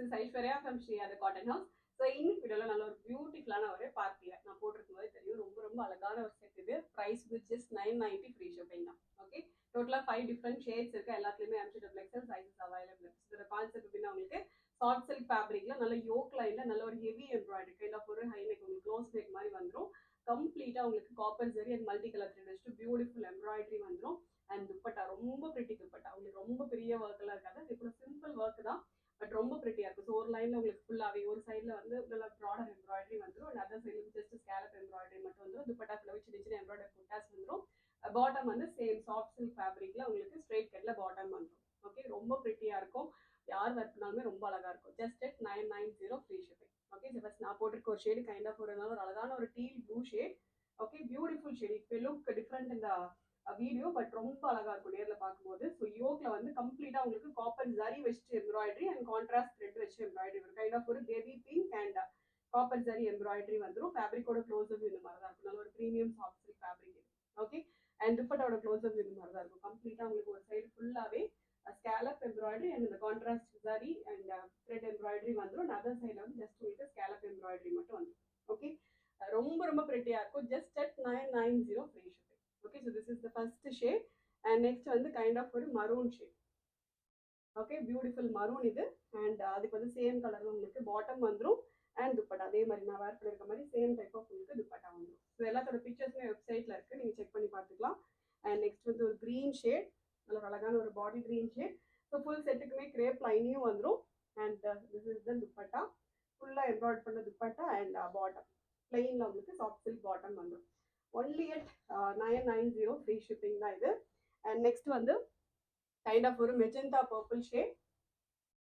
Is Aishwarya from ஸ்ரீயாத cotton house. So இன்னைக்கு வீடியோவில் நல்ல ஒரு பியூட்டிஃபுல்லான ஒரு பார்ட்டியில் நான் போட்டிருக்கும் போது தெரியும், ரொம்ப ரொம்ப அழகான ஒரு செட். இது price with just 990 free shipping தான். ஓகே, டோட்டலாக 5 டிஃப்ரெண்ட் ஷேட்ஸ் இருக்குது. எல்லாத்துலேயுமே M2XL சைஸஸ் அவைலபிள். இதோட கான்செப்ட் எப்படின்னா, உங்களுக்கு சாஃப்ட் சில்க் ஃபேப்ரிக்ல நல்ல யோக் லைனில் நல்ல ஒரு ஹெவி எம்ப்ராய்டரி கைண்ட் ஆஃப் ஒரு ஹை நெக், உங்களுக்கு க்ளோஸ் நெக் மாதிரி வந்துடும். கம்ப்ளீட்டாக உங்களுக்கு copper zari and multi colour thread வச்சுட்டு பியூட்டிஃபுல் எம்ப்ராய்டரி வந்துடும். அண்ட் துப்பட்டா ரொம்ப பிரிட்டி துப்பட்டா, உங்களுக்கு ரொம்ப பெரிய ஒர்க் எல்லாம் இருக்காது. இது கூட சிம்பிள் ஒர்க் தான், பட் ரொம்ப பிரிட்டியா இருக்கும். ஸோ ஒரு லைன்ல உங்களுக்கு ஃபுல்லாவே ஒரு சைட்ல வந்து நல்ல ப்ராடர் எம்ப்ராய்டரி வந்துடும். அண்ட் அதர் சைட்ல ஜஸ்ட் ஸ்கேலப் எம்ப்ராய்டரி மட்டும் வந்துடும். துப்பட்டா ஃபுல்லாவே சின்ன சின்ன எம்ப்ராய்டரி புட்டாஸ் வந்துடும். பாட்டம் வந்து சேம் சாஃப்ட் சில்க் ஃபேப்ரிக்ல உங்களுக்கு ஸ்ட்ரெயிட் கட்ல பாட்டம் வந்துடும். ஓகே, ரொம்ப பிரிட்டியா இருக்கும். யார் ஒர்க் பண்ணாலுமே ரொம்ப அழகா இருக்கும். Just at 990 free shipping. Okay, first நான் போட்டிருக்க ஒரு ஷேடு கைண்ட் ஆஃப் ஒரு அழகான ஒரு deal blue shade. Okay, beautiful shade. இப்போ லுக் டிஃப்ரெண்ட் இந்த வீடியோ, பட் ரொம்ப அழகா இருக்கும் நேர்ல பார்க்கும்போது. ஸோ யோக்ல வந்து கம்ப்ளீட்டா உங்களுக்கு காப்பர் ஜரி வச்சு எம்ப்ராய்டரி அண்ட் கான்ட்ராஸ்ட் த்ரெட் வச்சு எம்ப்ராய்டரி ஒரு கைண்ட் ஆஃப் ஒரு baby pink and copper zari embroidery வந்துடும். ஃபேப்ரிக்கோட க்ளோஸ்அப் இந்த மாதிரி தான் இருக்கும். நல்ல ஒரு ப்ரீமியம் சாஃப்ட் சில்க் ஃபேப்ரிக் இது. ஓகே, அண்ட் துப்பட்டோட க்ளோஸ்அப் இந்த மாதிரி தான் இருக்கும். கம்ப்ளீட்டா உங்களுக்கு ஒரு சைடு ஃபுல்லாவே ஸ்கேலப் எம்ப்ராய்டரி அண்ட் இந்த contrast zari and thread embroidery வந்துடும். அதர் சைடில் வந்து ஜஸ்ட் உங்களுக்கு ஸ்கேலப் எம்ப்ராய்டரி மட்டும் வந்துடும். ஓகே, ரொம்ப ரொம்ப பிரிட்டியா இருக்கும். Just at 990 free shipping. Okay, so this is the first shade and next வந்து kind of ஒரு maroon shade. Okay, beautiful maroon இது. and அதுக்கு வந்து சேம் கலர்ல உங்களுக்கு பாட்டம் வந்துரும் and துப்பட்டா அதே மாதிரி நான் வேர் பண்ணிருக்க மாதிரி சேம் டைப் ஆஃப் உங்களுக்கு துப்பட்டா வந்துரும். ஸோ எல்லாத்தோட பிக்சர்ஸுமே வெப்சைட்ல இருக்கு, நீங்க செக் பண்ணி பார்த்துக்கலாம். அண்ட் நெக்ஸ்ட் வந்து ஒரு கிரீன் ஷேட், நல்ல அழகான ஒரு body green shade. So full செட்டுக்குமே கிரேப் லைனியும் வந்துடும். And this is the dupatta, ஃபுல்லா எம்ப்ராய்ட் பண்ண துப்பட்டா அண்ட் பாட்டம் பிளெயின்ல உங்களுக்கு சாஃப்ட் சில்க் பாட்டம் வந்துடும். only at 990 ஃப்ரீ ஷிப்பிங் தான் இது. அண்ட் நெக்ஸ்ட் வந்து கைண்ட் ஆஃப் ஒரு magenta purple shade.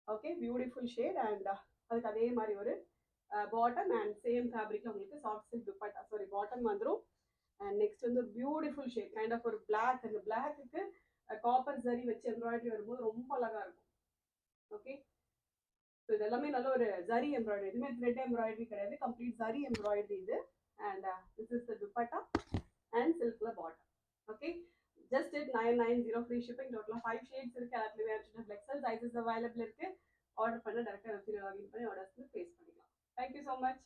Okay, beautiful shade. And அதுக்கு அதே மாதிரி ஒரு பாட்டம் அண்ட் சேம் ஃபேப்ரிக்ல உங்களுக்கு soft silk dupatta sari bottom வந்துடும். அண்ட் நெக்ஸ்ட் வந்து ஒரு பியூட்டிஃபுல் ஷேட் கைண்ட் ஆஃப் ஒரு பிளாக். அந்த பிளாக்குக்கு காப்பர் ஜரி வச்சு எம்ப்ராய்டரி வரும்போது ரொம்ப அழகா இருக்கும். ஓகே, ஸோ இது எல்லாமே நல்ல ஒரு ஜரி எம்ப்ராய்டரி, எதுவுமே த்ரெட் எம்ப்ராய்டரி கிடையாது, கம்ப்ளீட் ஜரி எம்ப்ராய்டரி இது. and this is the dupatta and silk la bottom. Okay, just at 990 free shipping. Total 5 shades இருக்கு. எல்லாத்துலயுமே XL sizes available இருக்கு. ஆர்டர் பண்ண டைரக்டா வெப்சைட்ல லாகின் பண்ணி ஆர்டர்ஸ் பிளேஸ் பண்ணிக்கலாம். Thank you so much.